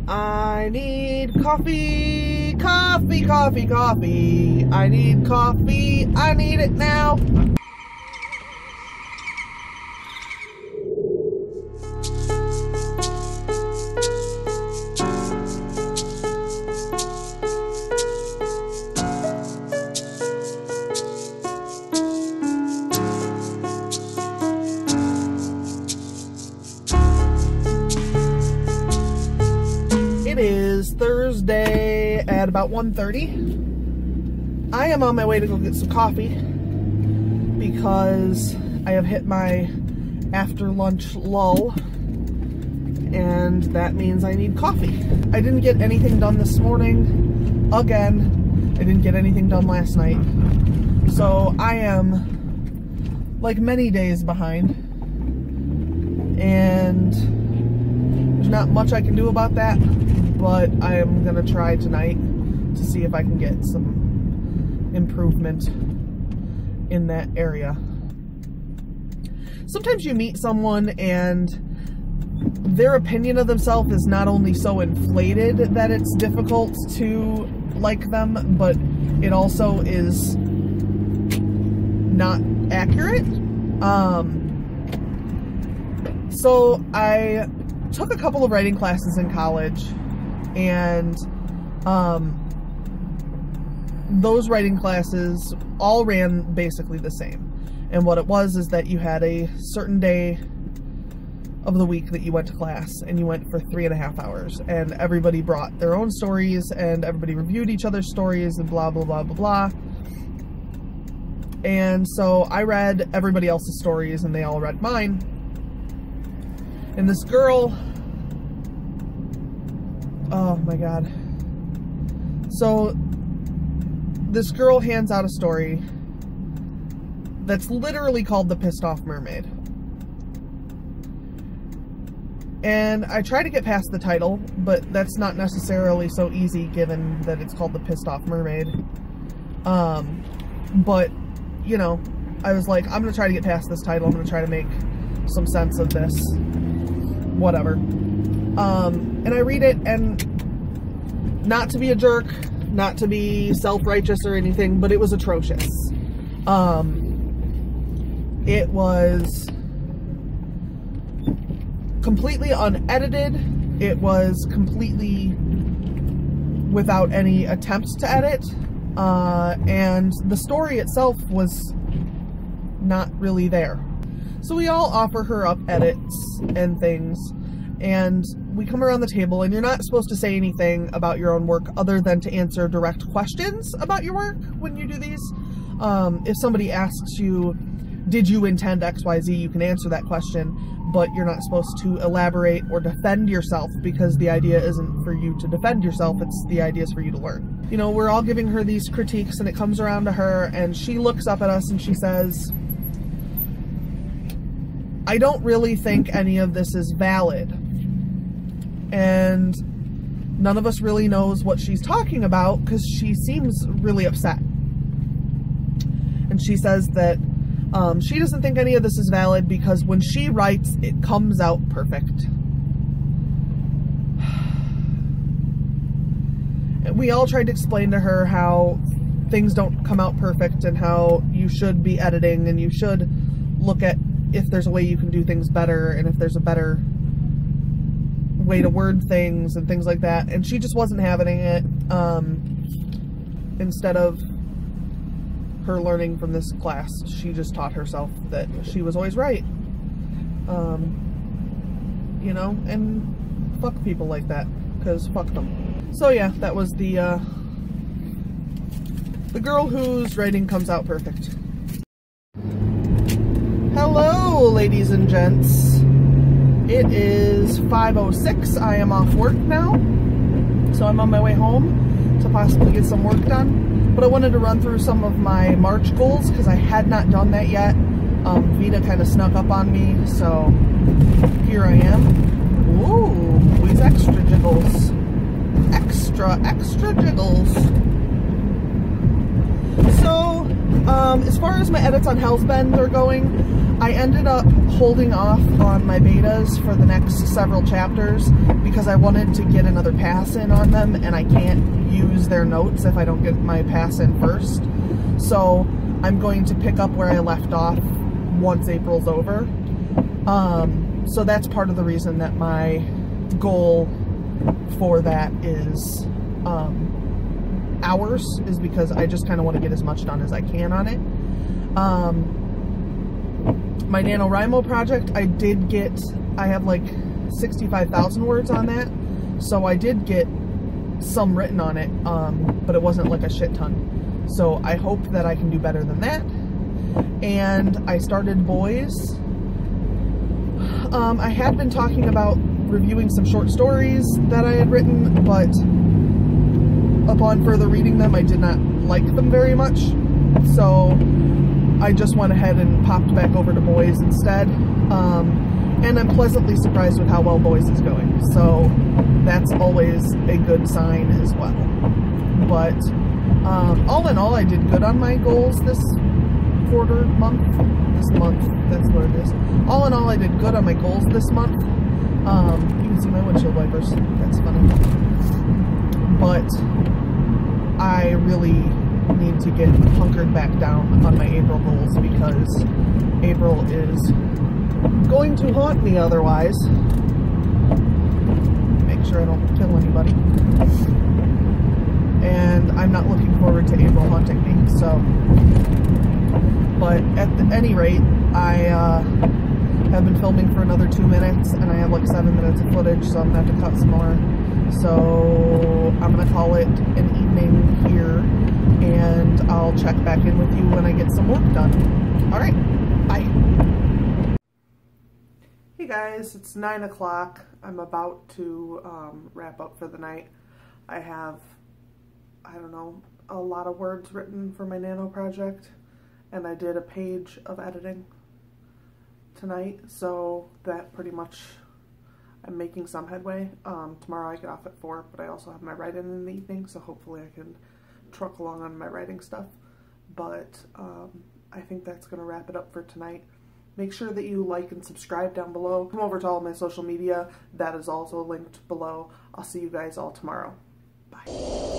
I need coffee, coffee, coffee, coffee. I need coffee, I need it now. It is Thursday at about 1:30. I am on my way to go get some coffee because I have hit my after lunch lull, and that means I need coffee. I didn't get anything done this morning. Again, I didn't get anything done last night. So I am like many days behind, and there's not much I can do about that. But I am going to try tonight to see if I can get some improvement in that area. Sometimes you meet someone and their opinion of themselves is not only so inflated that it's difficult to like them, but it also is not accurate. So I took a couple of writing classes in college, and those writing classes all ran basically the same. And what it was is that you had a certain day of the week that you went to class, and you went for 3.5 hours, and everybody brought their own stories, and everybody reviewed each other's stories, and blah, blah, blah, blah, blah. And so I read everybody else's stories, and they all read mine. And this girl, oh my god. So this girl hands out a story that's literally called The Pissed Off Mermaid. And I try to get past the title, but that's not necessarily so easy given that it's called The Pissed Off Mermaid. But, you know, I was like, I'm going to try to get past this title. I'm going to try to make some sense of this. Whatever. And I read it, and not to be a jerk, not to be self-righteous or anything, but it was atrocious. It was completely unedited. It was completely without any attempts to edit. And the story itself was not really there. So we all offer her up edits and things, and we come around the table, and you're not supposed to say anything about your own work other than to answer direct questions about your work when you do these. If somebody asks you, did you intend XYZ, you can answer that question, but you're not supposed to elaborate or defend yourself, because the idea isn't for you to defend yourself, the idea is for you to learn. You know, we're all giving her these critiques, and it comes around to her, and she looks up at us and she says, I don't really think any of this is valid. And none of us really knows what she's talking about, because she seems really upset. And she says that she doesn't think any of this is valid because when she writes, it comes out perfect. And we all tried to explain to her how things don't come out perfect, and how you should be editing, and you should look at if there's a way you can do things better, and if there's a better way to word things and things like that. And she just wasn't having it. Instead of her learning from this class, she just taught herself that she was always right. You know, and fuck people like that, because fuck them. So yeah, that was the girl whose writing comes out perfect. Hello, ladies and gents. It is 5:06. I am off work now, so I'm on my way home to possibly get some work done. But I wanted to run through some of my March goals, because I had not done that yet. VEDDA kind of snuck up on me, so here I am. Ooh, these extra jiggles. Extra jiggles. So, as far as my edits on Hellsbend are going, I ended up holding off on my betas for the next several chapters because I wanted to get another pass in on them, and I can't use their notes if I don't get my pass in first. So I'm going to pick up where I left off once April's over. So that's part of the reason that my goal for that is hours, is because I just kind of want to get as much done as I can on it. My NaNoWriMo project, I have like 65,000 words on that, so I did get some written on it, but it wasn't like a shit ton. So I hope that I can do better than that. And I started Boys. I had been talking about reviewing some short stories that I had written, but upon further reading them, I did not like them very much. So I just went ahead and popped back over to Boys instead. And I'm pleasantly surprised with how well Boys is going. So that's always a good sign as well. But all in all, I did good on my goals this month, that's what it is. All in all, I did good on my goals this month. You can see my windshield wipers, that's funny. But I really need to get hunkered back down on my April goals, because April is going to haunt me otherwise. Make sure I don't kill anybody. And I'm not looking forward to April haunting me, so. But at any rate, I have been filming for another 2 minutes, and I have like 7 minutes of footage, so I'm going to have to cut some more. So I'm going to call it an evening here, and I'll check back in with you when I get some work done. Alright, bye. Hey guys, it's 9 o'clock. I'm about to wrap up for the night. I have, I don't know, a lot of words written for my Nano project, and I did a page of editing tonight, so that pretty much, I'm making some headway. Tomorrow I get off at 4, but I also have my write-in in the evening, so hopefully I can truck along on my writing stuff. But I think that's going to wrap it up for tonight. Make sure that you like and subscribe down below. Come over to all my social media. That is also linked below. I'll see you guys all tomorrow. Bye.